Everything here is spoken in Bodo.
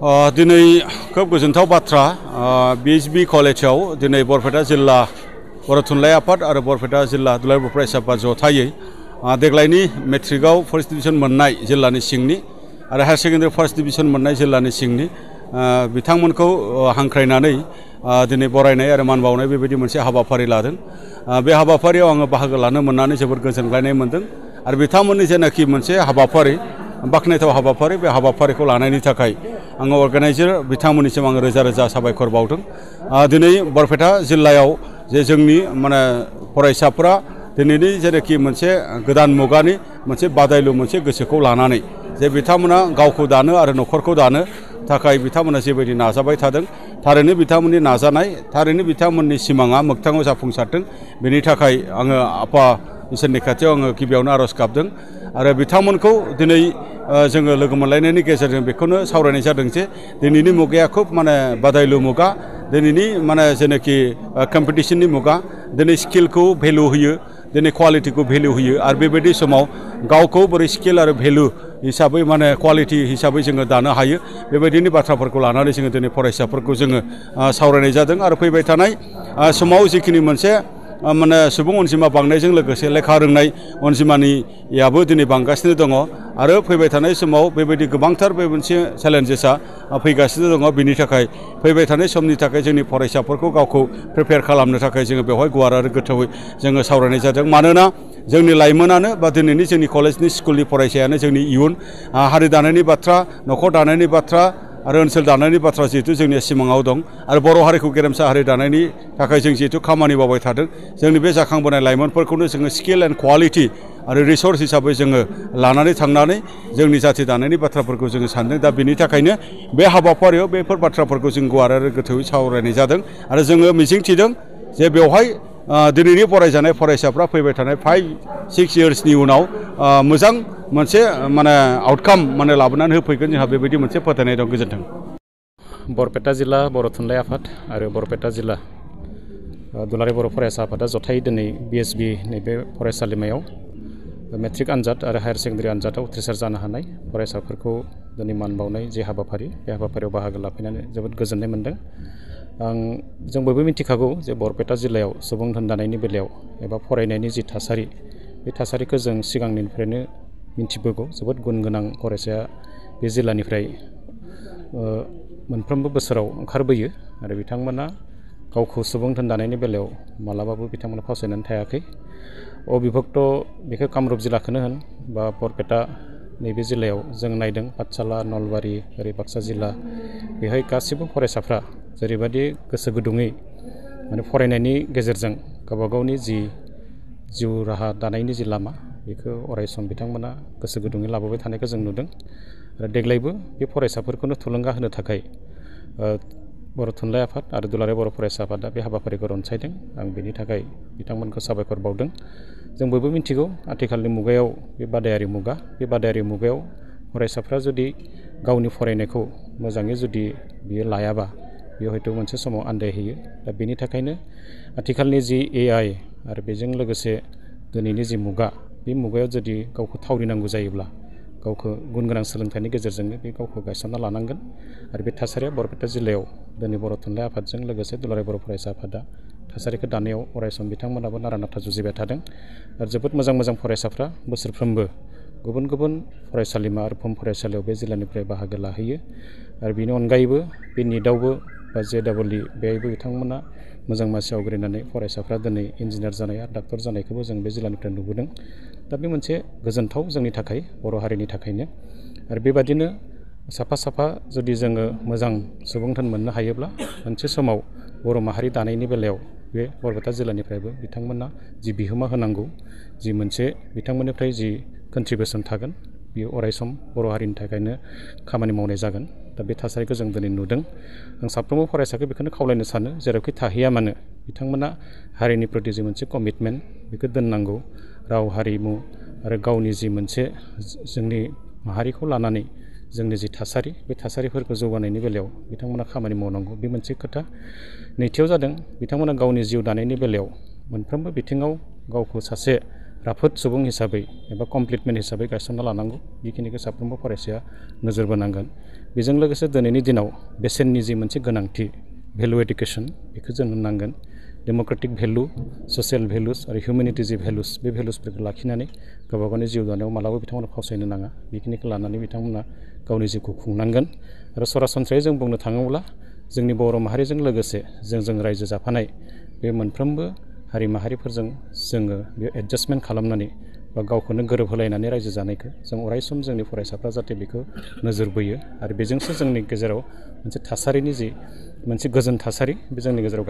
दिनै खोब गोजोनथाव बाथ्रा बिएसबि कलेजाव दिनै बरपेटा जिल्ला बर' थुनलाइ आफाद आरो बरपेटा जिल्ला दुलाराय बर' फरायसा आफाद जथायै देग्लायनि मेट्रिकआव फार्स्ट डिभिजन मोननाय जिल्लानि सिंनि आरो हायार सेकेन्डारि फार्स्ट डिभिजन मोननाय जिल्लानि सिंनि बिथांमोनखौ हांख्रायनानै दिनै बरायनाय आरो मान बावनाय बेबायदि मोनसे हाबाफारि लादों। बे हाबाफारियाव आङो बाहागो लानो मोननानै जोबोद गोजोनग्लायनाय मोनदों आरो बिथांमोननि जेनाखि मोनसे हाबाफारि बाख्नायथाव हाबाफारि बे हाबाफारिखौ लानायनि थाखाय आङो अर्गानाइजार बिथांमोननिसिम आङो रोजा रोजा साबायखर बावदों। दिनै बरपेटा जिल्लायाव जे जोंनि फरायसाफोरा दिनैनि जेनाखि मोनसे गोदान मुगानि मोनसे बादायलु मोनसे गोसोखौ लानानै जे बिथांमोना गावखौ दानो आरो न'खरखौ दानो थाखाय बिथांमोना जेबायदि नाजाबाय थादों थारैनो बिथांमोननि नाजानाय थारैनो बिथांमोननि सिमाङा मोगथाङाव जाफुंसारदों। बेनि थाखाय आङो आफा इसोरनि खाथियाव आङो गिबियावनो आर'ज गाबदों आरो बिथांमोनखौ दिनै जोङो लोगो मोनलायनायनि गेजेरजों बेखौनो सावरायनाय जादों जे दिनैनि मुगाया खोब बादायलु मुगा दिनैनि जेनाखि कम्पिटिशननि मुगा दिनै स्किलखौ भेलु होयो दिनै क्वालिटिखौ भेलु होयो आरो बेबायदि समाव गावखौ बोरै स्किल आरो भेलु हिसाबै क्वालिटि हिसाबै जोङो दानो हायो बेबायदिनि बाथ्राफोरखौ लानानै जोङो दिनै फरायसाफोरखौ जोङो सावरायनाय जादों आरो फैबाय थानाय समाव जिखिनि मोनसे सुबुं अनजिमा बांनायजों लोगोसे लेखा रोंनाय अनजिमानियाबो दिनै बांगासिनो दङ आरो फैबाय थानाय समाव बेबायदि गोबांथार बे मोनसे चेलेन्जेसआ फैगासिनो दङ। बिनि थाखाय फैबाय थानाय समनि थाखाय जोंनि फरायसाफोरखौ गावखौ प्रिपेयार खालामनो थाखाय जोङो बेवहाय गुवार आरो गोथौयै जोङो सावरायनाय जादों। मानोना जोंनि लाइमोनानो बा दिनैनि जोंनि कलेजनि स्कुलनि फरायसायानो जोंनि इयुन हारि दानायनि बाथ्रा न'खर दानायनि बाथ्रा आरो ओनसोल दानायनि बाथ्रा जिहेतु जोंनि सिमाङाव दं आरो बर' हारिखौ गेरेमसा हारि दानायनि थाखाय जों जिहेतु खामानि मावबाय थादों जोंनि बे जाखांबोनाय लाइमोनफोरखौनो जोङो स्किल एन्ड क्वालिटि आरो रिसर्स हिसाबै जोङो लानानै थांनानै जोंनि जाथि दानायनि बाथ्राफोरखौ जोङो सानदों। दा बेनि थाखायनो बे हाबाफारियाव बेफोर बाथ्राफोरखौ जों गुवार आरो गोथौयै सावरायनाय जादों आरो जोङो मिजिंथिदों जे बेवहाय दिनैनि फरायजानाय फरायसाफ्रा फैबाय थानाय 5-6 इयार्सनि उनाव मोजां मोनसे आउटकाम लाबोनानै होफैगोन जोंहा बेबायदि मोनसे फोथायनाय दं। गोजोन्थों। बरपेटा जिल्ला बर' थुनलाइ आफाद आरो बरपेटा जिल्ला दुलाराय बर' फरायसा आफादा जथायै दिनै बिएसबि नैबे फरायसालिमायाव मेट्रिक आनजाद आरो हायार सेकेन्डारि आनजादाव उथ्रिसार जानो हानाय फरायसाफोरखौ दिनै मान बावनाय जे हाबाफारि बे हाबाफारियाव बाहागो लाफैनानै जोबोद गोजोननाय मोनदों। जों बयबो मिथिखागौ जे बरपेटा जिल्लायाव सुबुं धोन दानायनि बेलायाव एबा फरायनायनि जि थासारि बे थासारिखौ जों सिगांनिफ्रायनो मिथिबोगौ। जोबोद गुन गोनां फरायसाया बे जिल्लानिफ्राय मोनफ्रोमबो बोसोराव ओंखारबोयो आरो बिथांमोना गावखौ सुबुं धोन दानायनि बेलायाव मालाबाबो बिथांमोना फावसायनानै थायाखै। अबिभक्त बेखौ कामरुप जिल्लाखौनो होन बा बरपेटा नैबे जिल्लायाव जों नायदों पाठशाला नलबारि ओरै बाक्सा जिल्ला बेहाय गासिबो फरायसाफ्रा जेरैबायदि गोसो गुदुङै फरायनायनि गेजेरजों गावबा गावनि जि जिउ राहा दानायनि जि लामा बेखौ अरायसम बिथांमोना गोसो गुदुङै लाबोबाय थानायखौ जों नुदों आरो देग्लायबो बे फरायसाफोरखौनो थुलुंगा होनो थाखाय बर' थुनलाइ आफाद आरो दुलाराय बर' फरायसा आफादा बे हाबाफारिखौ रनसायदों। आं बेनि थाखाय बिथांमोनखौ साबायखर बावदों। जों बयबो मिथिगौ आथिखालनि मुगायाव बे बादायारि मुगा बे बादायारि मुगायाव फरायसाफ्रा जुदि गावनि फरायनायखौ मोजाङै जुदि बियो लायाबा बेयो हयथ' मोनसे समाव आन्दायहैयो। दा बेनि थाखायनो आथिखालनि जि AI आरो बेजों लोगोसे दिनैनि जि मुगा बे मुगायाव जुदि गावखौ थावरिनांगौ जायोब्ला गावखौ गुन गोनां सोलोंथाइनि गेजेरजोंनो बे गावखौ गायसनना लानांगोन आरो बे थासारिया बरपेटा जिल्लायाव दिनै बर' थुनलाइ आफादजों लोगोसे दुलाराय बर' फरायसा आफादा थासारिखौ दानायाव अरायसम बिथांमोनाबो नारा नाथा जुजिबाय थादों आरो जोबोद मोजां मोजां फरायसाफ्रा बोसोरफ्रोमबो गुबुन गुबुन फरायसालिमा आरो फरायसालियाव बे जिल्लानिफ्राय बाहागो लाहैयो आरो बेनि अनगायैबो बे निटआवबो बा JEE बेहायबो बिथांमोना मोजां मासि आवग्रिनानै फरायसाफ्रा दिनै इन्जिनियार जानाय आरो डाक्टर जानायखौबो जों बे जिल्लानिफ्राय नुबोदों। दा बे मोनसे गोजोनथाव जोंनि थाखाय बर' हारिनि थाखायनो आरो बेबादिनो साफा साफा जुदि जोङो मोजां सुबुं धोन मोननो हायोब्ला मोनसे समाव बर' माहारि दानायनि बेलायाव बे बरपेटा जिल्लानिफ्रायबो बिथांमोना जि बिहोमा होनांगौ जि मोनसे बिथांमोननिफ्राय जि कन्ट्रिबिउसन थागोन बियो अरायसम बर' हारिनि थाखायनो खामानि मावनाय जागोन। दा बे थासारिखौ जों दिनै नुदों। आं साफ्रोमबो फरायसाखौ बेखौनो खावलायनो सानो जेरावखि थाहैया मानो बिथांमोना हारिनि प्रति जि मोनसे कमिटमेन्ट बेखौ दोननांगौ। राव हारिमु आरो गावनि जि मोनसे जोंनि माहारिखौ लानानै जोंनि जि थासारि बे थासारिफोरखौ जौगानायनि बेलायाव बिथांमोना खामानि मावनांगौ बे मोनसे खोथा। नैथियाव जादों बिथांमोना गावनि जिउ दानायनि बेलायाव मोनफ्रोमबो बिथिङाव गावखौ सासे राफोद सुबुं हिसाबै एबा कमप्लिटमेन्ट हिसाबै गायसनना लानांगौ। बेखिनिखौ साफ्रोमबो फरायसाया नोजोर बोनांगोन। बेजों लोगोसे दिनैनि दिनाव बेसेननि जि मोनसे गोनांथि भेलु एडुकेसन बेखौ जों होनांगोन डेम'क्रेटिक भेलु ससियेल भेलुस आरो हिउमेनिटि जि भेलुस बे भेलुसफोरखौ लाखिनानै गावबा गावनि जिउ दानायाव मालाबा बिथांमोना फावसायनो नाङा बेखिनिखौ लानानै बिथांमोना गावनि जिउखौ खुंनांगोन आरो सरासनस्रायै जों बुंनो थाङोब्ला जोंनि बर' माहारिजों लोगोसे जों रायजो जाफानाय बे मोनफ्रोमबो हारि माहारिफोरजों जोङो बे एडजास्टमेन्ट खालामनानै बा गावखौनो गोरोबहोलायनानै रायजो जानायखौ जों अरायसम जोंनि फरायसाफ्रा जाहाथे बेखौ नोजोर बोयो आरो बेजोंसो जोंनि गेजेराव मोनसे थासारिनि जि मोनसे गोजोन थासारि बे जोंनि गेजेराव